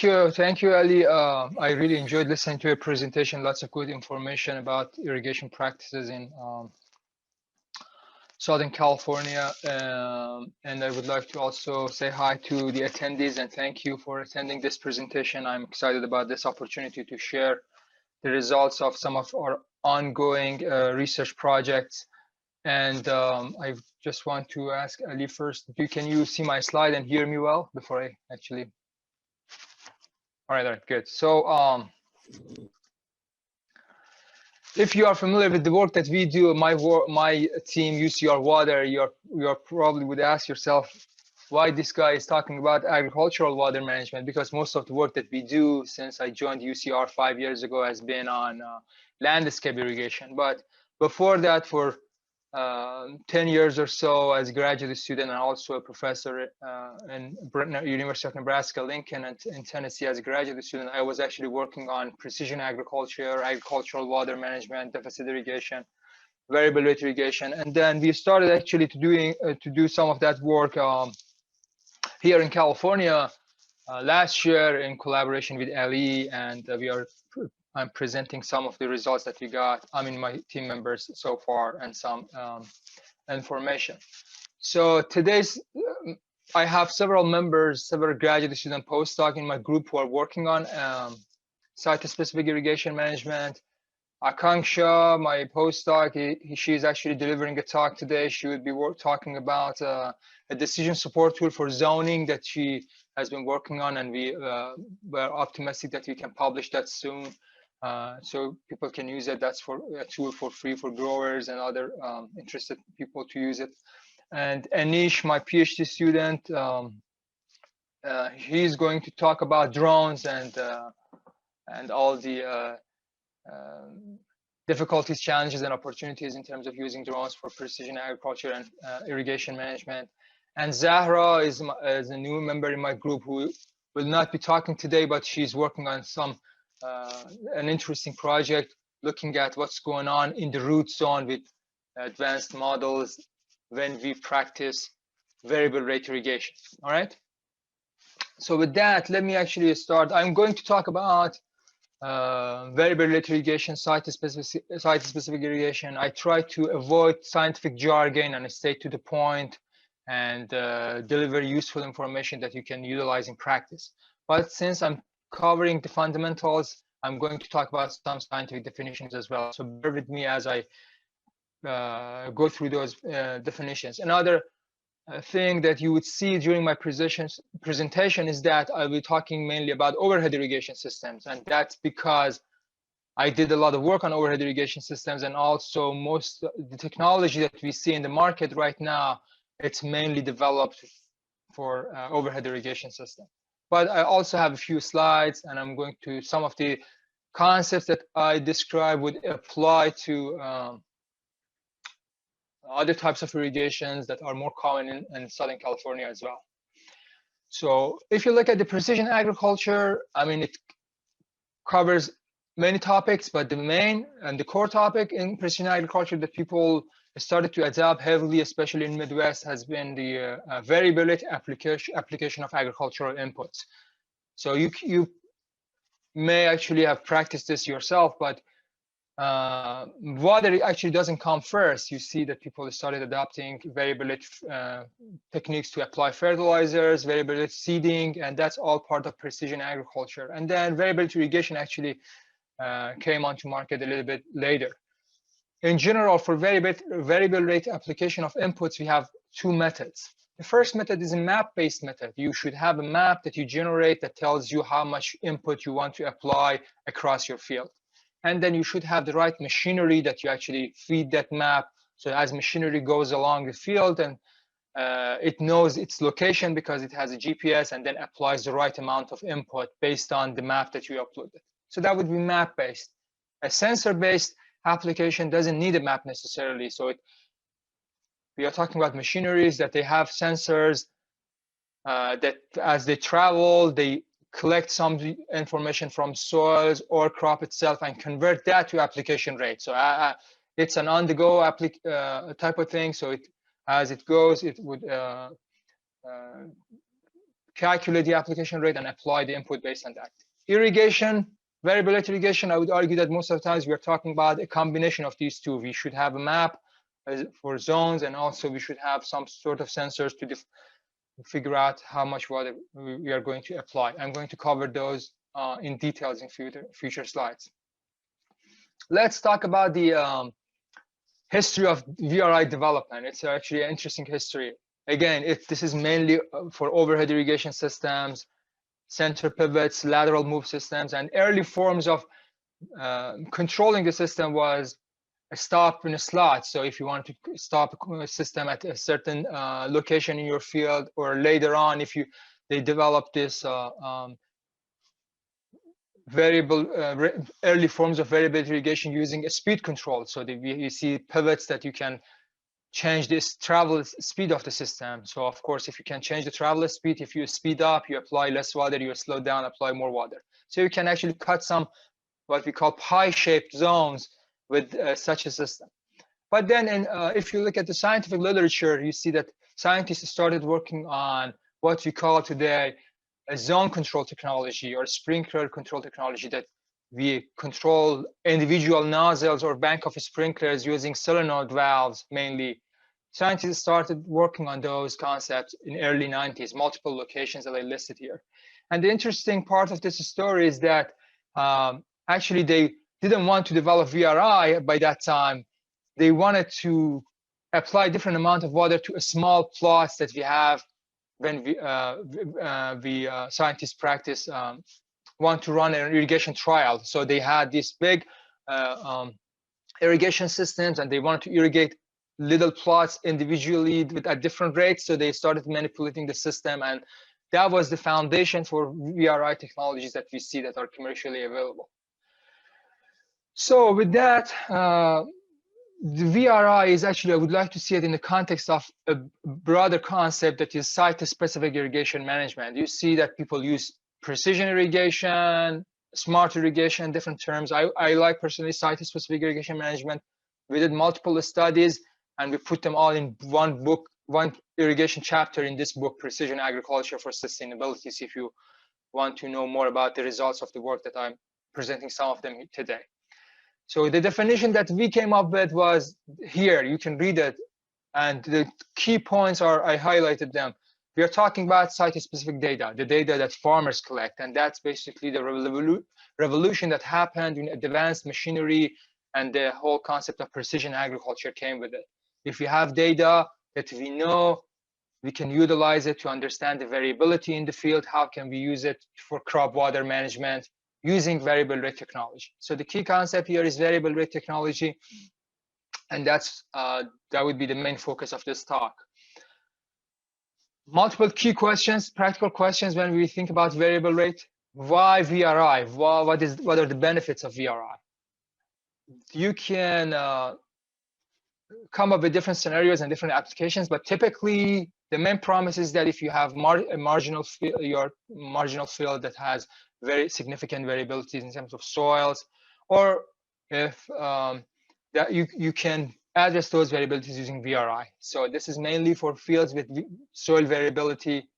Thank you, Ali. I really enjoyed listening to your presentation. Lots of good information about irrigation practices in Southern California. And I would like to also say hi to the attendees and thank you for attending this presentation. I'm excited about this opportunity to share the results of some of our ongoing research projects. And I just want to ask Ali first, can you see my slide and hear me well before I actually? All right, good. So if you are familiar with the work that we do, my team, UCR Water, you're probably would ask yourself why this guy is talking about agricultural water management, because most of the work that we do since I joined UCR 5 years ago has been on landscape irrigation. But before that, for 10 years or so as a graduate student and also a professor in University of Nebraska, Lincoln, and in Tennessee as a graduate student, I was actually working on precision agriculture, agricultural water management, deficit irrigation, variability irrigation. And then we started actually to do some of that work here in California last year in collaboration with Ali, and I'm presenting some of the results that we got. I mean, my team members so far, and some information. So I have several members, several graduate student postdoc in my group who are working on site-specific irrigation management. Akanksha, my postdoc, she's actually delivering a talk today. She would be talking about a decision support tool for zoning that she has been working on, and we're optimistic that we can publish that soon. So people can use it. That's for a tool for free for growers and other interested people to use it. And Anish, my PhD student, he's going to talk about drones and all the difficulties, challenges, and opportunities in terms of using drones for precision agriculture and irrigation management. And Zahra is a new member in my group who will not be talking today, but she's working on an interesting project looking at what's going on in the root zone with advanced models when we practice variable rate irrigation. All right. So with that, let me actually start. I'm going to talk about variable rate irrigation, site-specific irrigation. I try to avoid scientific jargon and stay to the point and deliver useful information that you can utilize in practice. But since I'm covering the fundamentals, I'm going to talk about some scientific definitions as well. So bear with me as I go through those definitions. Another thing that you would see during my presentation is that I'll be talking mainly about overhead irrigation systems, and that's because I did a lot of work on overhead irrigation systems, and also most of the technology that we see in the market right now, it's mainly developed for overhead irrigation system. But I also have a few slides, and I'm going to some of the concepts that I describe would apply to other types of irrigations that are more common in Southern California as well. So if you look at the precision agriculture, I mean, it covers many topics, but the main and the core topic in precision agriculture that people started to adopt heavily, especially in Midwest, has been the variability application of agricultural inputs. So you may actually have practiced this yourself, but water actually doesn't come first. You see that people started adopting variability techniques to apply fertilizers, variability seeding, and that's all part of precision agriculture. And then variability irrigation actually came onto market a little bit later. In general, for variable rate application of inputs, we have two methods. The first method is a map-based method. You should have a map that you generate that tells you how much input you want to apply across your field. And then you should have the right machinery that you actually feed that map. So as machinery goes along the field, and it knows its location because it has a GPS, and then applies the right amount of input based on the map that you uploaded. So that would be map-based. A sensor-based application doesn't need a map necessarily. So we are talking about machineries that they have sensors that as they travel, they collect some information from soils or crop itself and convert that to application rate. So it's an on-the-go type of thing. So as it goes, it would calculate the application rate, and apply the input based on that. Irrigation, variability irrigation, I would argue that most of the times we are talking about a combination of these two. We should have a map for zones, and also we should have some sort of sensors to figure out how much water we are going to apply. I'm going to cover those in details in future slides. Let's talk about the history of VRI development. It's actually an interesting history. Again, this is mainly for overhead irrigation systems, center pivots, lateral move systems, and early forms of controlling the system was a stop in a slot. So if you want to stop a system at a certain location in your field, or later on, if they developed this early forms of variability irrigation using a speed control. So you see pivots that you can change this travel speed of the system. So of course, if you can change the travel speed, if you speed up, you apply less water, you slow down, apply more water. So you can actually cut some what we call pie-shaped zones with such a system. But then if you look at the scientific literature, you see that scientists started working on what we call today a zone control technology or sprinkler control technology, that we control individual nozzles or bank of sprinklers using solenoid valves mainly. Scientists started working on those concepts in early 90s, multiple locations that I listed here. And the interesting part of this story is that actually they didn't want to develop VRI by that time. They wanted to apply different amount of water to a small plots that we have when scientists practice want to run an irrigation trial. So they had these big irrigation systems, and they wanted to irrigate little plots individually at different rates. So they started manipulating the system, and that was the foundation for VRI technologies that we see that are commercially available. So with that, the VRI is actually, I would like to see it in the context of a broader concept that is site-specific irrigation management. You see that people use precision irrigation, smart irrigation, different terms. I like personally site-specific irrigation management. We did multiple studies and we put them all in one book, one irrigation chapter in this book, Precision Agriculture for Sustainability. So if you want to know more about the results of the work that I'm presenting some of them today. So the definition that we came up with was here, you can read it. And the key points are, I highlighted them. We are talking about site-specific data, the data that farmers collect. And that's basically the revolution that happened in advanced machinery, and the whole concept of precision agriculture came with it. If we have data that we know, we can utilize it to understand the variability in the field. How can we use it for crop water management using variable rate technology? So the key concept here is variable rate technology, and that would be the main focus of this talk. Multiple key questions, practical questions when we think about variable rate. Why VRI? What are the benefits of VRI? You can come up with different scenarios and different applications, but typically the main promise is that if you have a marginal field that has very significant variabilities in terms of soils, or if that you can address those variabilities using VRI. So this is mainly for fields with soil variability.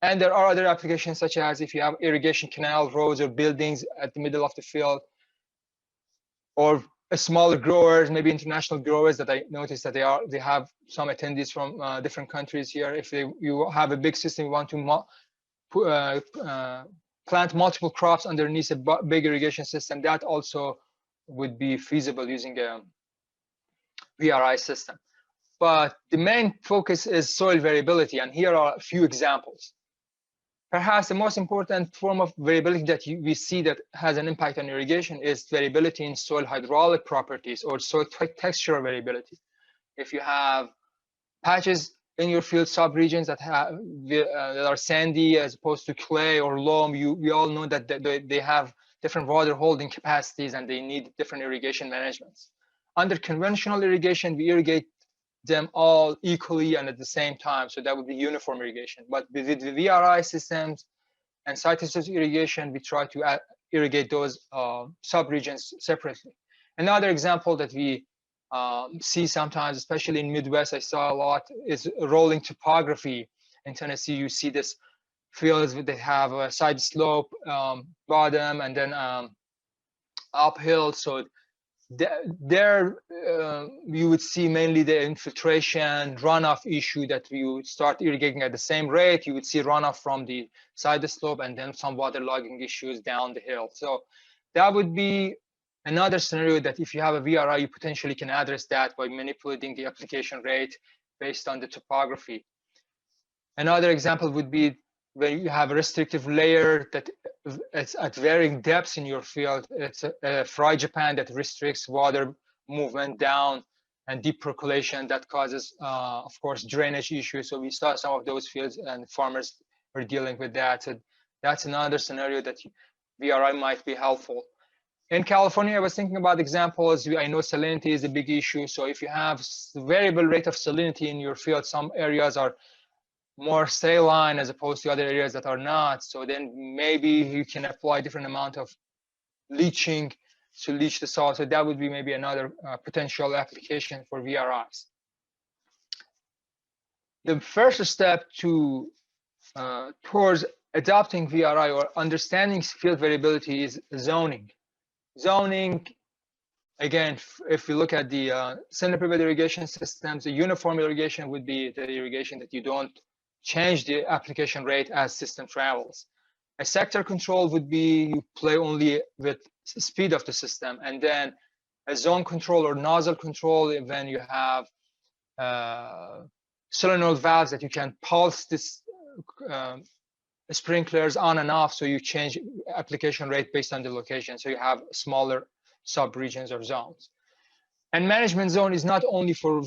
And there are other applications, such as if you have irrigation canal, roads, or buildings at the middle of the field, or smaller growers, maybe international growers that I noticed that they have some attendees from different countries here. If you have a big system, you want to plant multiple crops underneath a big irrigation system, that also would be feasible using a VRI system. But the main focus is soil variability, and here are a few examples. Perhaps the most important form of variability that we see that has an impact on irrigation is variability in soil hydraulic properties or soil textural variability. If you have patches in your field subregions that are sandy as opposed to clay or loam, we all know that they have different water holding capacities and they need different irrigation managements. Under conventional irrigation, we irrigate them all equally and at the same time, so that would be uniform irrigation. But with the VRI systems and site-specific irrigation, we try to irrigate those subregions separately. Another example that we see sometimes, especially in Midwest, I saw a lot, is rolling topography. In Tennessee, you see this fields that have a side slope, bottom, and then uphill. So there you would see mainly the infiltration runoff issue, that you start irrigating at the same rate, you would see runoff from the side slope, and then some waterlogging issues down the hill. So that would be another scenario that if you have a VRI, you potentially can address that by manipulating the application rate based on the topography. Another example would be when you have a restrictive layer that it's at varying depths in your field. It's a Vri Japan that restricts water movement down, and deep percolation that causes, of course, drainage issues. So we saw some of those fields, and farmers were dealing with that. So that's another scenario that VRI might be helpful. In California, I was thinking about examples. I know salinity is a big issue. So if you have variable rate of salinity in your field, some areas are more saline as opposed to other areas that are not. So then maybe you can apply different amount of leaching to leach the soil. So that would be maybe another potential application for VRIs. The first step to towards adopting VRI or understanding field variability is zoning. Zoning, again, if we look at the center pivot irrigation systems, a uniform irrigation would be the irrigation that you don't change the application rate as system travels. A sector control would be you play only with speed of the system, and then a zone control or nozzle control when you have solenoid valves that you can pulse this sprinklers on and off, so you change application rate based on the location, so you have smaller sub-regions or zones. And management zone is not only for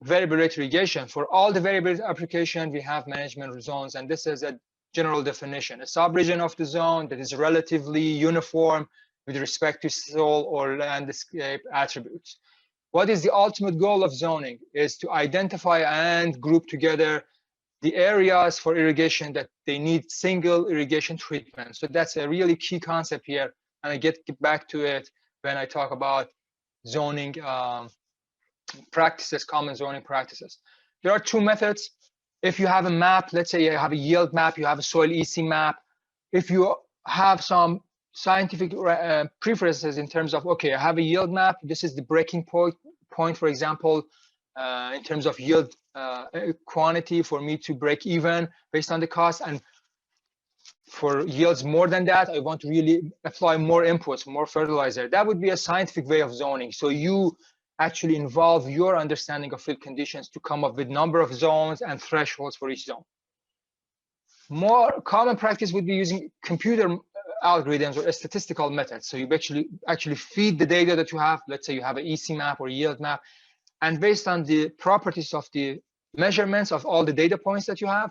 variable rate irrigation. For all the variable rate application, we have management zones, and this is a general definition: a sub-region of the zone that is relatively uniform with respect to soil or landscape attributes. What is the ultimate goal of zoning? Is to identify and group together the areas for irrigation that they need single irrigation treatment. So that's a really key concept here, and I get back to it when I talk about zoning practices, common zoning practices. There are two methods. If you have a map, let's say you have a yield map, you have a soil EC map. If you have some scientific preferences in terms of, okay, I have a yield map, this is the breaking point, for example, in terms of yield quantity for me to break even based on the cost, and for yields more than that, I want to really apply more inputs, more fertilizer. That would be a scientific way of zoning. So you actually involve your understanding of field conditions to come up with number of zones and thresholds for each zone. More common practice would be using computer algorithms or statistical methods. So you actually feed the data that you have. Let's say you have an EC map or yield map, and based on the properties of the measurements of all the data points that you have,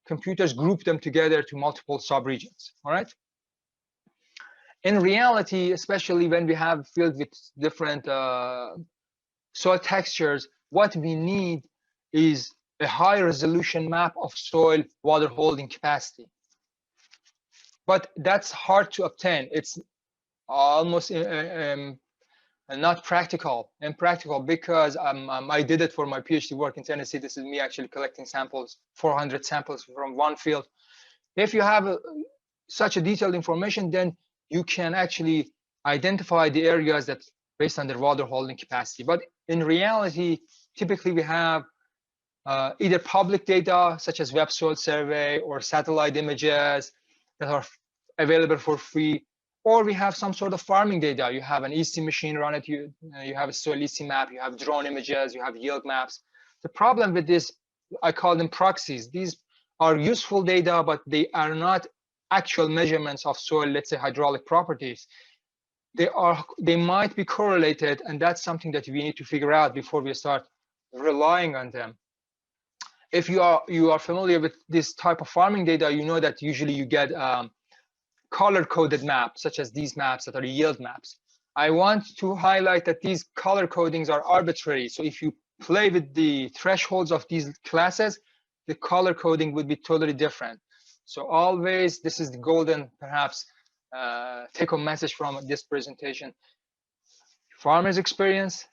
computers group them together to multiple subregions. All right. In reality, especially when we have fields with different soil textures, what we need is a high resolution map of soil water holding capacity. But that's hard to obtain. It's almost not impractical, because I did it for my PhD work in Tennessee. This is me actually collecting samples, 400 samples from one field. If you have such a detailed information, then you can actually identify the areas that based on their water holding capacity. But in reality, typically we have either public data such as Web Soil Survey or satellite images that are available for free, or we have some sort of farming data. You have an EC machine run it, you have a soil EC map, you have drone images, you have yield maps. The problem with this, I call them proxies. These are useful data, but they are not actual measurements of soil, let's say hydraulic properties. They might be correlated, and that's something that we need to figure out before we start relying on them. If you are familiar with this type of farming data, you know that usually you get color-coded maps, such as these maps that are yield maps. I want to highlight that these color codings are arbitrary. So if you play with the thresholds of these classes, the color coding would be totally different. So always, this is the golden, perhaps, take-home message from this presentation. Farmer's experience,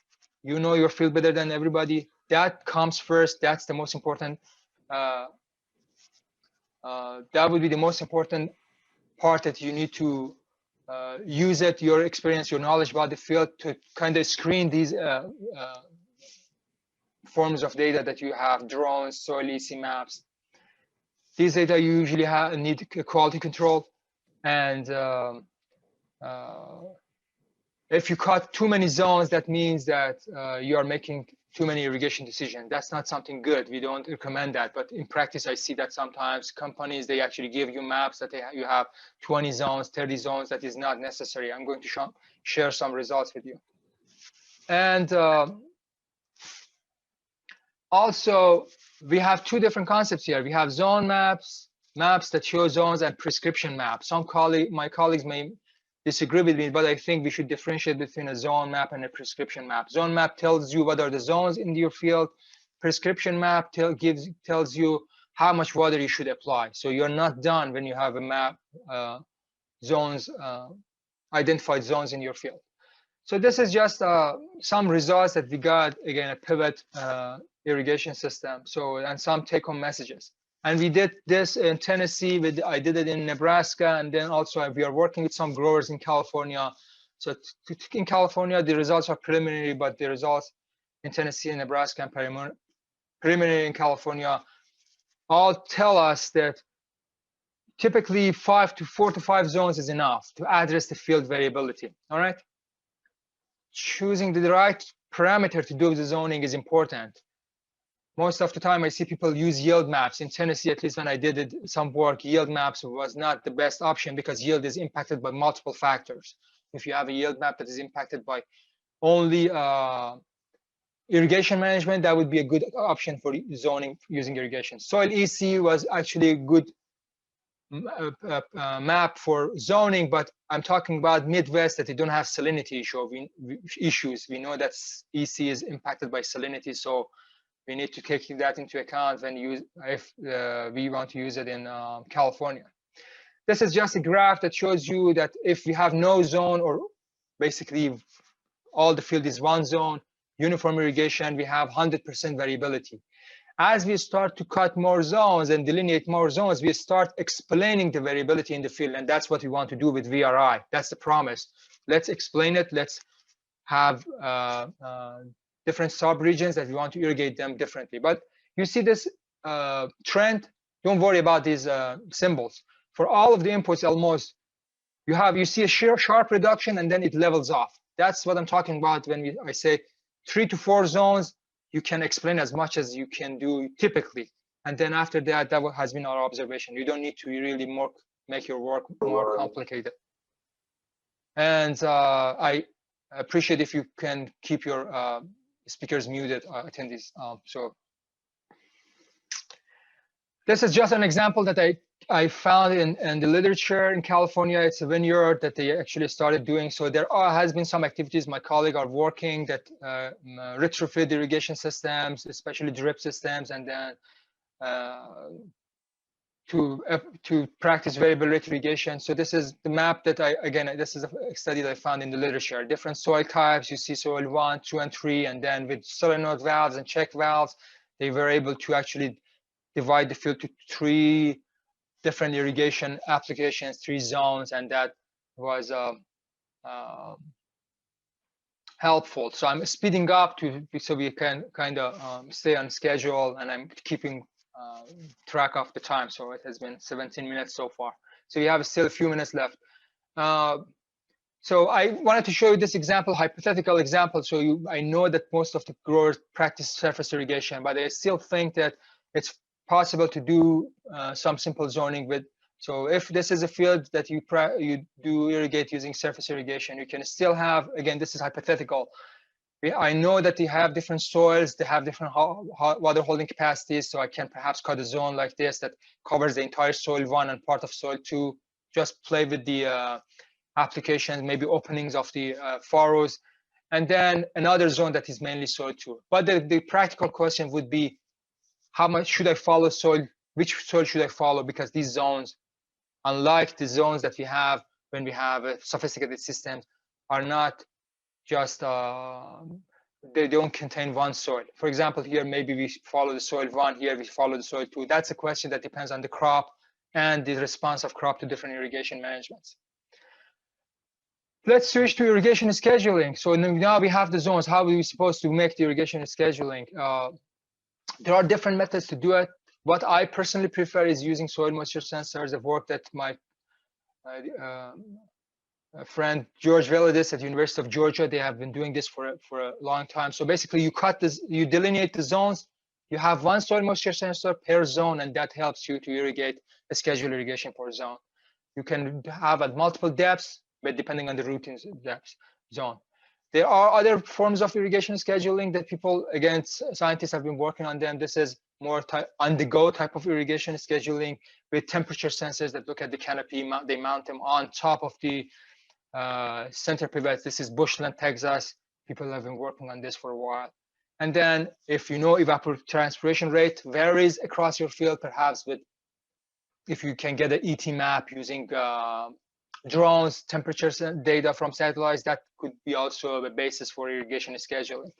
you know your field better than everybody. That comes first. That's the most important That would be the most important part that you need to use it, your experience, your knowledge about the field to kind of screen these forms of data that you have, drones, soil EC maps. These data you usually need quality control, and if you cut too many zones, that means that you are making too many irrigation decisions. That's not something good. We don't recommend that. But in practice, I see that sometimes companies, they actually give you maps that you have 20 zones, 30 zones. That is not necessary. I'm going to share some results with you. And also, we have two different concepts here. We have zone maps, maps that show zones, and prescription maps. My colleagues may disagree with me, but I think we should differentiate between a zone map and a prescription map. Zone map tells you what are the zones in your field. Prescription map tells you how much water you should apply. So you're not done when you have a map, identified zones in your field. So this is just some results that we got, again, a pivot irrigation system. So, and some take-home messages. And we did this in Tennessee, I did it in Nebraska, and then also we are working with some growers in California. So in California, the results are preliminary, but the results in Tennessee and Nebraska and preliminary in California all tell us that typically 4 to 5 zones is enough to address the field variability, all right? Choosing the right parameter to do the zoning is important. Most of the time, I see people use yield maps. In Tennessee, at least when I did some work, yield maps was not the best option because yield is impacted by multiple factors. If you have a yield map that is impacted by only irrigation management, that would be a good option for zoning using irrigation. Soil EC was actually a good map for zoning, but I'm talking about Midwest that they don't have salinity issues. We know that EC is impacted by salinity, so we need to take that into account when if we want to use it in California. This is just a graph that shows you that if we have no zone, or basically all the field is one zone, uniform irrigation, we have 100% variability. As we start to cut more zones and delineate more zones, we start explaining the variability in the field, and that's what we want to do with VRI. That's the promise. Let's explain it. Let's have different sub-regions that we want to irrigate them differently. But you see this trend, don't worry about these symbols. For all of the inputs, almost, you see a sharp reduction and then it levels off. That's what I'm talking about when I say 3 to 4 zones, you can explain as much as you can do typically. And then after that, that has been our observation. You don't need to really make your work more complicated. And I appreciate if you can keep your speakers muted, attendees. So this is just an example that I found in the literature in California. It's a vineyard that they actually started doing. So there has been some activities my colleagues are working that retrofit irrigation systems, especially drip systems, and then to practice variable rate irrigation. So this is the map that this is a study that I found in the literature. Different soil types, you see soil 1, 2, and 3, and then with solenoid valves and check valves, they were able to actually divide the field to 3 different irrigation applications, 3 zones, and that was helpful. So I'm speeding up so we can kind of stay on schedule, and I'm keeping track of the time. So it has been 17 minutes so far. So we have still a few minutes left. So I wanted to show you this example, hypothetical example. So I know that most of the growers practice surface irrigation, but I still think that it's possible to do some simple zoning with. So if this is a field that you do irrigate using surface irrigation, you can still have, again, this is hypothetical. I know that they have different soils, they have different water holding capacities, so I can perhaps cut a zone like this that covers the entire soil 1 and part of soil 2, just play with the applications, maybe openings of the furrows, and then another zone that is mainly soil 2. But the practical question would be, how much should I follow soil? Which soil should I follow? Because these zones, unlike the zones that we have when we have sophisticated systems, are not just, they don't contain one soil. For example, here, maybe we follow the soil 1, here we follow the soil 2. That's a question that depends on the crop and the response of crop to different irrigation managements. Let's switch to irrigation scheduling. So now we have the zones. How are we supposed to make the irrigation scheduling? There are different methods to do it. What I personally prefer is using soil moisture sensors. The work that my friend George Veladis at the University of Georgia, they have been doing this for a long time. So basically, you delineate the zones. You have one soil moisture sensor per zone, and that helps you to irrigate a scheduled irrigation per zone. You can have at multiple depths, but depending on the routing depth zone. There are other forms of irrigation scheduling that people, again, scientists have been working on them. This is more on-the-go type of irrigation scheduling with temperature sensors that look at the canopy. They mount them on top of the center pivots. This is Bushland, Texas. People have been working on this for a while. And then if you know evapotranspiration rate varies across your field, perhaps if you can get an ET map using drones, temperatures data from satellites, that could be also a basis for irrigation scheduling.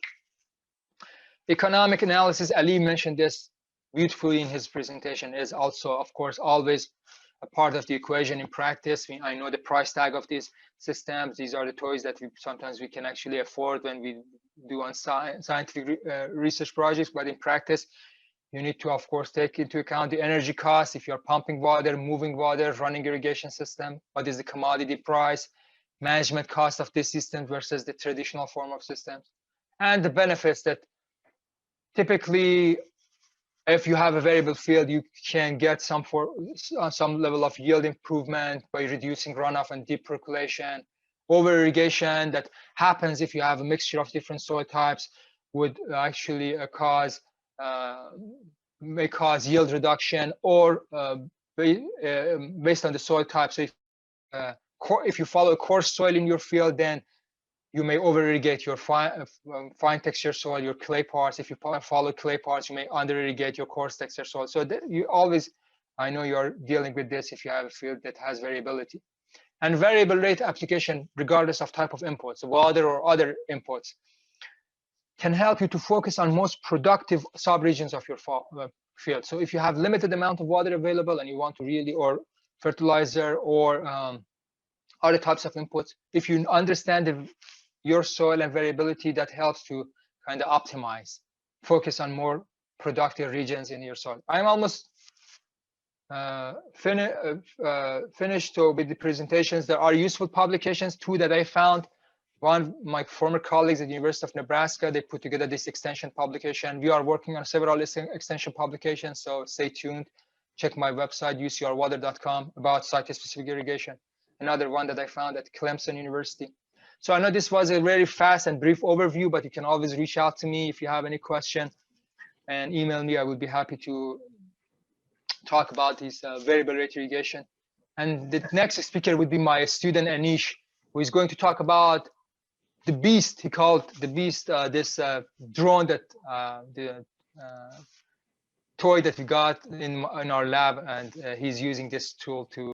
Economic analysis, Ali mentioned this beautifully in his presentation, is also, of course, always a part of the equation in practice. I know the price tag of these systems. These are the toys that sometimes we can actually afford when we do on scientific research projects, but in practice, you need to, of course, take into account the energy costs. If you're pumping water, moving water, running irrigation system, what is the commodity price, management cost of this system versus the traditional form of systems, and the benefits that typically, if you have a variable field, you can get some level of yield improvement by reducing runoff and deep percolation. Over irrigation that happens if you have a mixture of different soil types would actually may cause yield reduction, or based on the soil type. So if you follow a coarse soil in your field, then you may over irrigate your fine texture soil, your clay parts. If you follow clay parts, you may under irrigate your coarse texture soil. So you always, I know you're dealing with this if you have a field that has variability. And variable rate application, regardless of type of inputs, water or other inputs, can help you to focus on most productive subregions of your field. So if you have limited amount of water available and you want to really, or fertilizer or other types of inputs, if you understand your soil and variability, that helps to kind of optimize, focus on more productive regions in your soil. I'm almost finished with the presentations. There are useful publications, two that I found. One, my former colleagues at the University of Nebraska, they put together this extension publication. We are working on several extension publications, so stay tuned. Check my website, ucrwater.com, about site-specific irrigation. Another one that I found at Clemson University. So I know this was a very fast and brief overview, but you can always reach out to me if you have any question and email me. I would be happy to talk about this variable rate irrigation. And the next speaker would be my student Anish, who is going to talk about the beast. He called the beast this drone that the toy that we got in our lab, and he's using this tool to